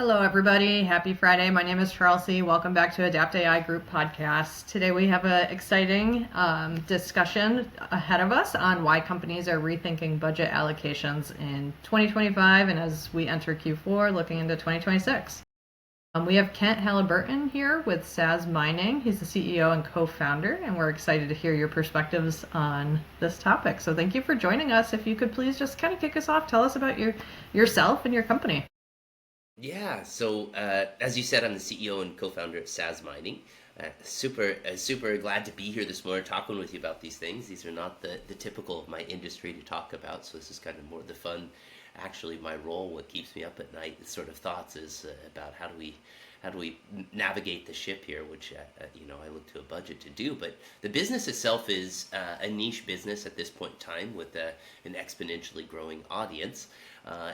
Hello, everybody. Happy Friday. My name is Charles. Welcome back to Adapt AI Group Podcast. Today we have an exciting discussion ahead of us on why companies are rethinking budget allocations in 2025 and as we enter Q4 looking into 2026. We have Kent Halliburton here with SAS Mining. He's the CEO and co-founder, and we're excited to hear your perspectives on this topic. So thank you for joining us. If you could please just kind of kick us off, tell us about yourself and your company. Yeah, as you said, I'm the CEO and co-founder at SAS Mining. Super glad to be here this morning talking with you about these things. These are not the typical of my industry to talk about, so this is kind of more the fun. Actually, my role, what keeps me up at night, the sort of thoughts is about how do we navigate the ship here, which I look to a budget to do. But the business itself is a niche business at this point in time with an exponentially growing audience.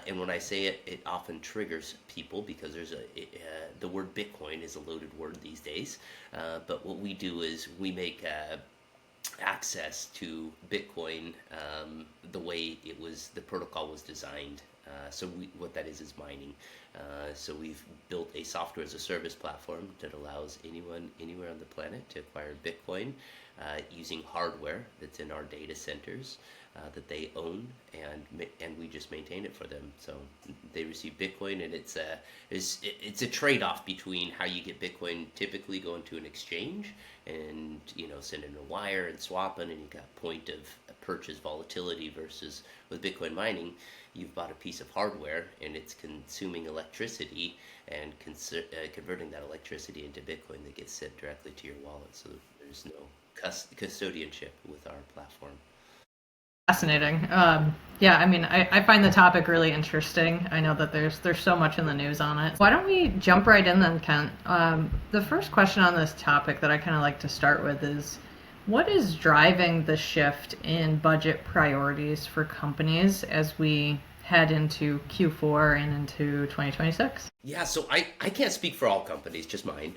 And when I say it, it often triggers people because the word Bitcoin is a loaded word these days. But what we do is we make access to Bitcoin the way the protocol was designed. What that is mining. So we've built a software as a service platform that allows anyone anywhere on the planet to acquire Bitcoin using hardware that's in our data centers that they own, and we just maintain it for them. So they receive Bitcoin, and it's a trade-off between how you get Bitcoin typically going to an exchange and sending a wire and swapping, and you got point of purchase volatility versus with Bitcoin mining, you've bought a piece of hardware and it's consuming electricity and converting that electricity into Bitcoin that gets sent directly to your wallet. So there's no custodianship with our platform. Fascinating. Yeah, I mean, I find the topic really interesting. I know that there's so much in the news on it. Why don't we jump right in then, Kent? The first question on this topic that I kind of like to start with is, what is driving the shift in budget priorities for companies as we head into Q4 and into 2026? Yeah, so I can't speak for all companies, just mine.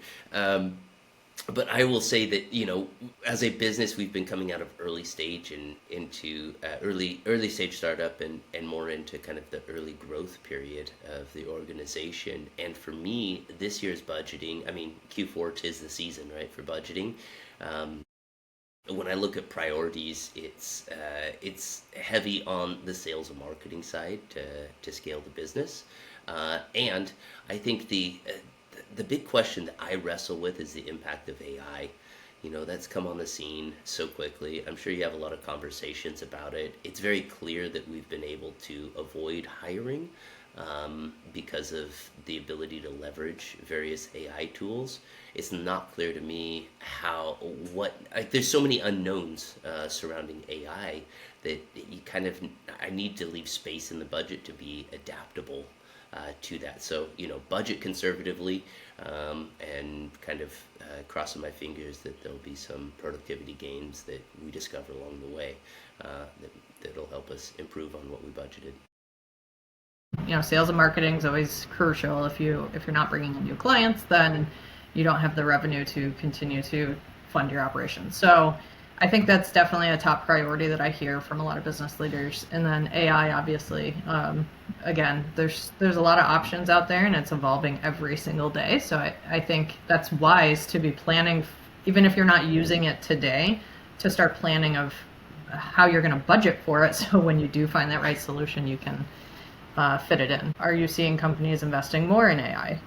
But I will say that, as a business, we've been coming out of early stage and into early stage startup and more into kind of the early growth period of the organization. And for me, this year's budgeting, I mean, Q4 'tis the season, right, for budgeting. When I look at priorities, it's heavy on the sales and marketing side to scale the business. And I think the big question that I wrestle with is the impact of AI. That's come on the scene so quickly. I'm sure you have a lot of conversations about it. It's very clear that we've been able to avoid hiring because of the ability to leverage various AI tools. It's not clear to me there's so many unknowns surrounding AI that I need to leave space in the budget to be adaptable to that. So, budget conservatively, and kind of crossing my fingers that there'll be some productivity gains that we discover along the way that'll help us improve on what we budgeted. Sales and marketing is always crucial. If you're not bringing in new clients, then you don't have the revenue to continue to fund your operations. So I think that's definitely a top priority that I hear from a lot of business leaders. And then AI, obviously, again, there's a lot of options out there, and it's evolving every single day. So I think that's wise to be planning, even if you're not using it today, to start planning of how you're going to budget for it. So when you do find that right solution, you can fit it in. Are you seeing companies investing more in AI?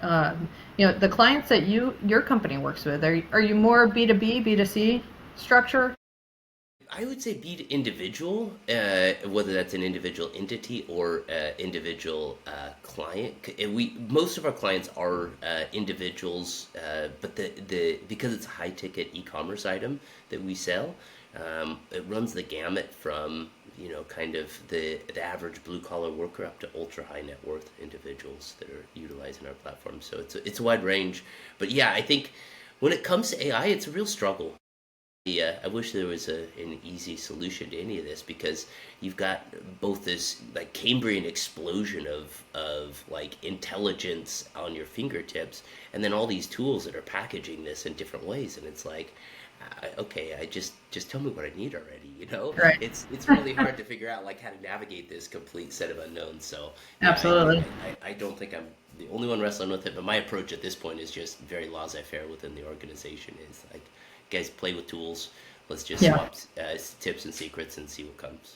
The clients that your company works with, are you more B2B, B2C structure? I would say be to individual, whether that's an individual entity or individual client. Most of our clients are individuals, but because it's a high ticket e-commerce item that we sell, it runs the gamut from kind of the average blue collar worker up to ultra high net worth individuals that are utilizing our platform. So it's a wide range. But yeah, I think when it comes to AI, it's a real struggle. Yeah, I wish there was an easy solution to any of this, because you've got both this like Cambrian explosion of like intelligence on your fingertips, and then all these tools that are packaging this in different ways, and it's like, okay, I just tell me what I need already. Right. It's really hard to figure out like how to navigate this complete set of unknowns. So yeah, Absolutely. I don't think I'm the only one wrestling with it, but my approach at this point is just very laissez-faire within the organization. Is like, guys, play with tools. Let's just Yeah. swap tips and secrets and see what comes.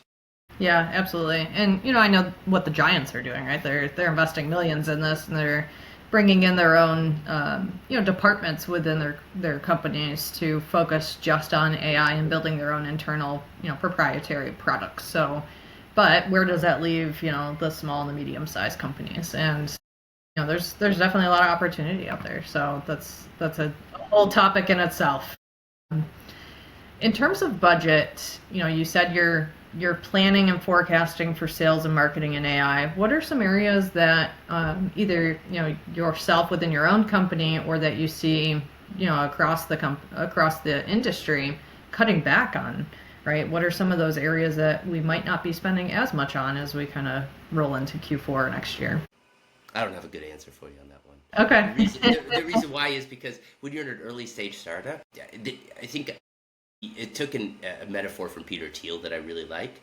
Yeah, absolutely. And I know what the giants are doing, right? They're investing millions in this, and they're bringing in their own departments within their companies to focus just on AI and building their own internal proprietary products. So, but where does that leave the small and the medium sized companies? And there's definitely a lot of opportunity out there. So that's a whole topic in itself. In terms of budget, you said you're planning and forecasting for sales and marketing and AI. What are some areas that either yourself within your own company or that you see across the industry cutting back on? Right? What are some of those areas that we might not be spending as much on as we kind of roll into Q4 next year? I don't have a good answer for you on that one. Okay. The reason why is because when you're in an early stage startup, I think it took a metaphor from Peter Thiel that I really like.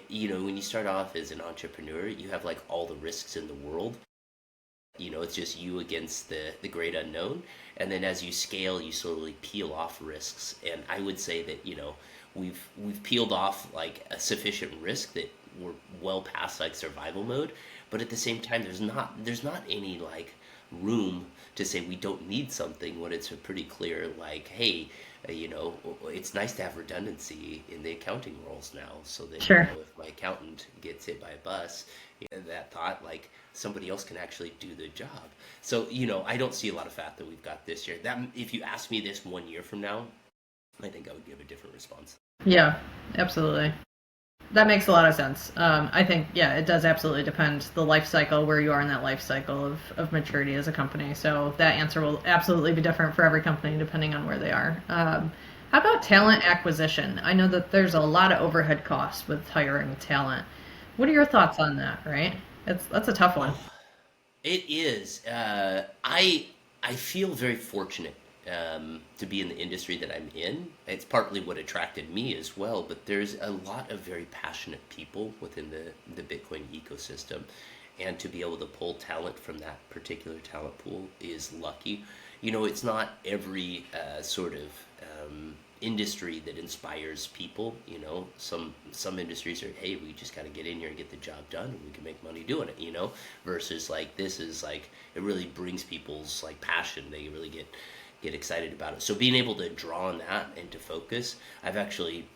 When you start off as an entrepreneur, you have like all the risks in the world. It's just you against the great unknown. And then as you scale, you slowly peel off risks. And I would say that, we've peeled off like a sufficient risk that we're well past like survival mode. But at the same time, there's not any like room to say we don't need something when it's a pretty clear like, hey, it's nice to have redundancy in the accounting roles now, so that Sure. if my accountant gets hit by a bus, that thought like somebody else can actually do the job. So I don't see a lot of fat that we've got this year. That if you ask me this 1 year from now, I think I would give a different response. Yeah, absolutely. That makes a lot of sense. I think, yeah, it does absolutely depend the life cycle, where you are in that life cycle of maturity as a company. So that answer will absolutely be different for every company depending on where they are. How about talent acquisition? I know that there's a lot of overhead costs with hiring talent. What are your thoughts on that, right? That's a tough one. Oh, it is. I feel very fortunate to be in the industry that I'm in. It's partly what attracted me as well, but there's a lot of very passionate people within the Bitcoin ecosystem, and to be able to pull talent from that particular talent pool is lucky. It's not every sort of industry that inspires people. Some industries are, hey, we just got to get in here and get the job done, and we can make money doing it. Versus like this is like it really brings people's like passion. They really get excited about it. So being able to draw on that and to focus, I've actually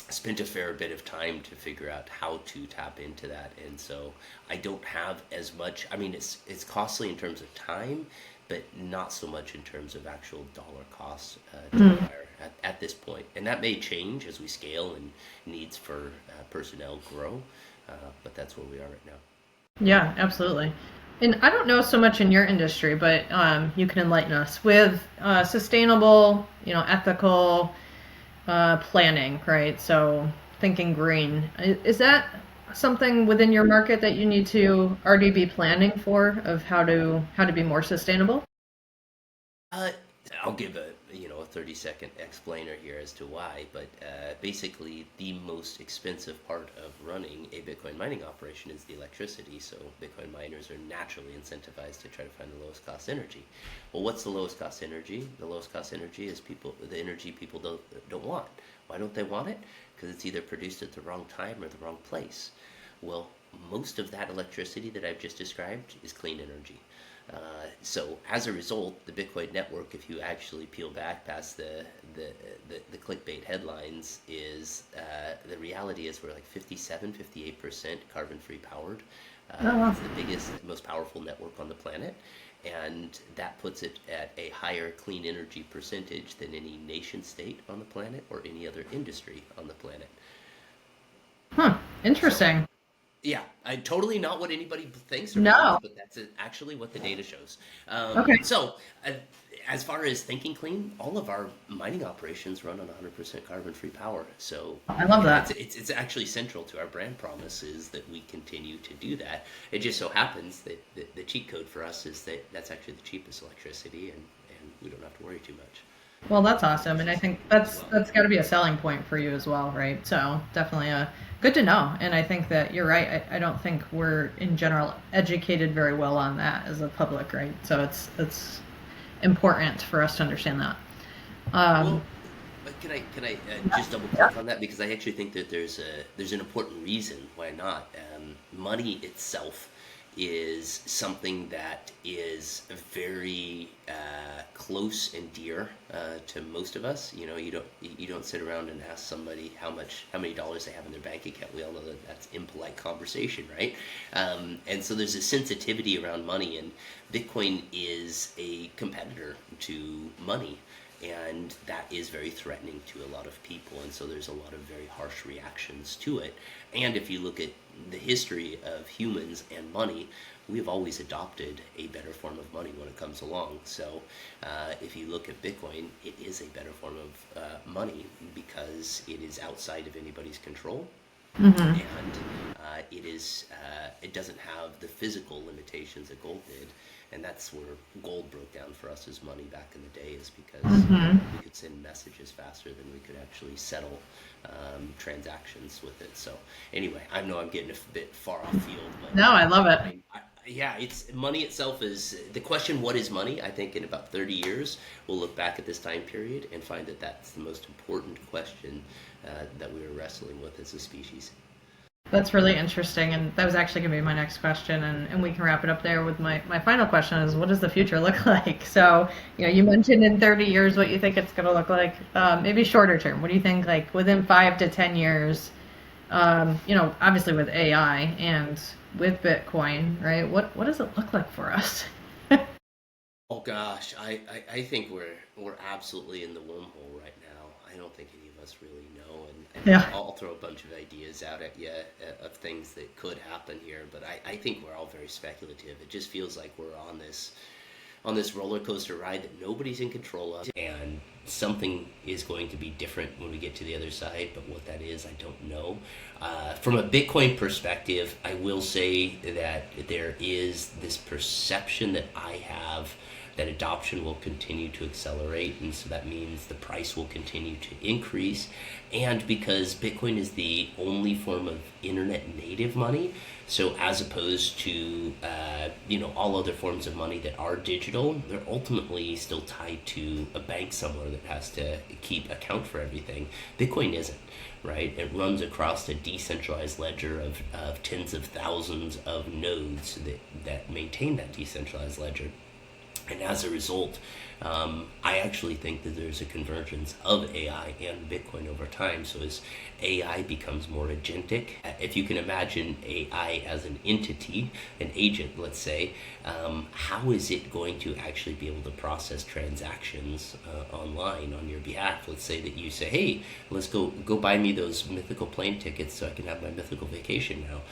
spent a fair bit of time to figure out how to tap into that. And so I don't have as much. I mean, it's costly in terms of time, but not so much in terms of actual dollar costs to hire at this point. And that may change as we scale and needs for personnel grow, but that's where we are right now. Yeah, absolutely. And I don't know so much in your industry, but you can enlighten us with sustainable, ethical planning, right? So thinking green. Is that something within your market that you need to already be planning for of how to be more sustainable? Uh, I'll give a 30-second explainer here as to why, but basically the most expensive part of running a Bitcoin mining operation is the electricity. So Bitcoin miners are naturally incentivized to try to find the lowest cost energy. Well, what's the lowest cost energy? The lowest cost energy is the energy people don't want. Why don't they want it? Because it's either produced at the wrong time or the wrong place. Well, most of that electricity that I've just described is clean energy. So as a result, the Bitcoin network, if you actually peel back past the clickbait headlines, is the reality is we're like 57, 58% carbon-free powered. Oh, wow. It's the biggest, most powerful network on the planet, and that puts it at a higher clean energy percentage than any nation state on the planet or any other industry on the planet. Huh. So Interesting. yeah, totally not what anybody thinks or believes, No. but that's actually what the data shows. Okay. So, as far as thinking clean, all of our mining operations run on 100% carbon-free power. So, I love it's, that. it's it's actually central to our brand promise is that we continue to do that. It just so happens that the cheat code for us is that that's actually the cheapest electricity, and we don't have to worry too much. Well, that's awesome, which and I is think pretty that's well. that's got to be a selling point for you as well, right? So definitely good to know. And I think that you're right. I don't think we're in general educated very well on that as a public, right? So it's important for us to understand that. Um, Well, can I just double click on that because I actually think that there's an important reason why not. Money itself is something that is very close and dear to most of us. You know, you don't sit around and ask somebody how many dollars they have in their bank account. We all know that that's impolite conversation, right? And so there's a sensitivity around money, and Bitcoin is a competitor to money, and that is very threatening to a lot of people, and so there's a lot of very harsh reactions to it. And if you look at the history of humans and money, we've always adopted a better form of money when it comes along. So if you look at Bitcoin, it is a better form of money because it is outside of anybody's control, mhm. and it doesn't have the physical limitations that gold did, and that's where gold broke down for us as money back in the day, is because Mhm. we could send messages faster than we could actually settle transactions with it. So anyway, I know I'm getting a bit far off field, but No, I love it. yeah, it's money itself is the question. What is money? I think in about 30 years, we'll look back at this time period and find that that's the most important question that we were wrestling with as a species. That's really interesting, and that was actually going to be my next question, and we can wrap it up there with my final question is, what does the future look like? So, you mentioned in 30 years what you think it's going to look like. Maybe shorter term. What do you think, like within 5 to 10 years? Obviously with AI and with Bitcoin, right? What does it look like for us? Oh gosh, I think we're absolutely in the wormhole right now. I don't think any of us really know, and Yeah. I'll throw a bunch of ideas out at you of things that could happen here, but I think we're all very speculative. It just feels like we're on this roller coaster ride that nobody's in control of, and something is going to be different when we get to the other side, but what that is, I don't know. From a Bitcoin perspective, I will say that there is this perception that I have that adoption will continue to accelerate, and so that means the price will continue to increase. And because Bitcoin is the only form of internet native money, so as opposed to all other forms of money that are digital, they're ultimately still tied to a bank somewhere that has to keep account for everything. Bitcoin isn't, right? It runs across a decentralized ledger of tens of thousands of nodes that maintain that decentralized ledger. And as a result, I actually think that there's a convergence of AI and Bitcoin over time. So as AI becomes more agentic, if you can imagine AI as an entity, an agent, let's say, how is it going to actually be able to process transactions online on your behalf? Let's say that you say, "Hey, let's go buy me those mythical plane tickets so I can have my mythical vacation now."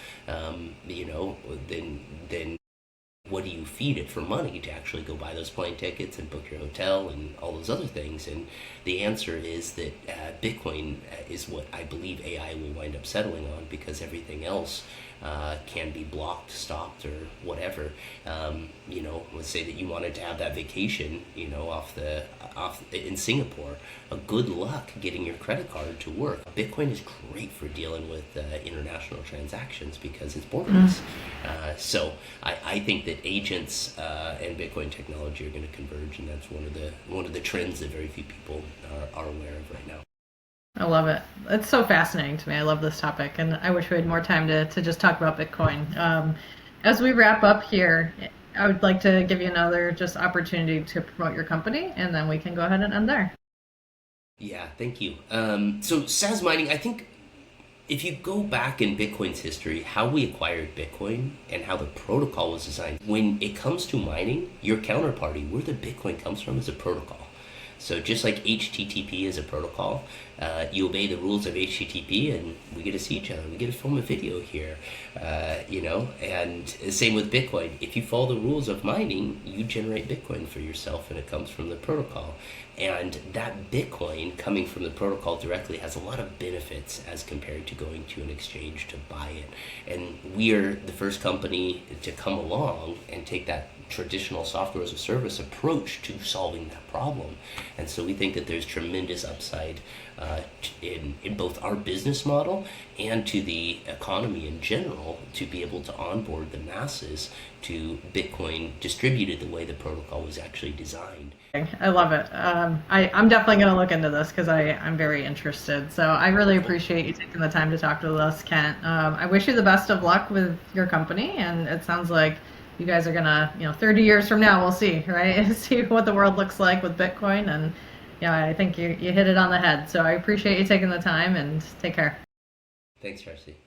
Then what do you feed it for money to actually go buy those plane tickets and book your hotel and all those other things? And the answer is that Bitcoin is what I believe AI will wind up settling on, because everything else can be blocked, stopped, or whatever. Let's say that you wanted to have that vacation, off in Singapore. Good luck getting your credit card to work. Bitcoin is great for dealing with international transactions because it's Mm. borderless. So I think that agents and Bitcoin technology are going to converge, and that's one of the trends that very few people are aware of right now. I love it. It's so fascinating to me. I love this topic, and I wish we had more time to just talk about Bitcoin. As we wrap up here, I would like to give you another just opportunity to promote your company, and then we can go ahead and end there. Yeah, thank you. So SAS mining, I think if you go back in Bitcoin's history, how we acquired Bitcoin and how the protocol was designed, when it comes to mining, your counterparty, where the Bitcoin comes from, is a protocol. So just like HTTP is a protocol, You obey the rules of HTTP, and we get to see each other. We get to film a video here, And same with Bitcoin. If you follow the rules of mining, you generate Bitcoin for yourself, and it comes from the protocol. And that Bitcoin coming from the protocol directly has a lot of benefits as compared to going to an exchange to buy it. And we are the first company to come along and take that traditional software as a service approach to solving that problem. And so we think that there's tremendous upside in both our business model and to the economy in general to be able to onboard the masses to Bitcoin distributed the way the protocol was actually designed. I love it. I'm definitely going to look into this because I'm very interested. So I really appreciate you taking the time to talk to us, Kent. I wish you the best of luck with your company, and it sounds like you guys are gonna, 30 years from now, we'll see, right? See what the world looks like with Bitcoin, and I think you hit it on the head. So I appreciate you taking the time, and take care. Thanks, Darcy.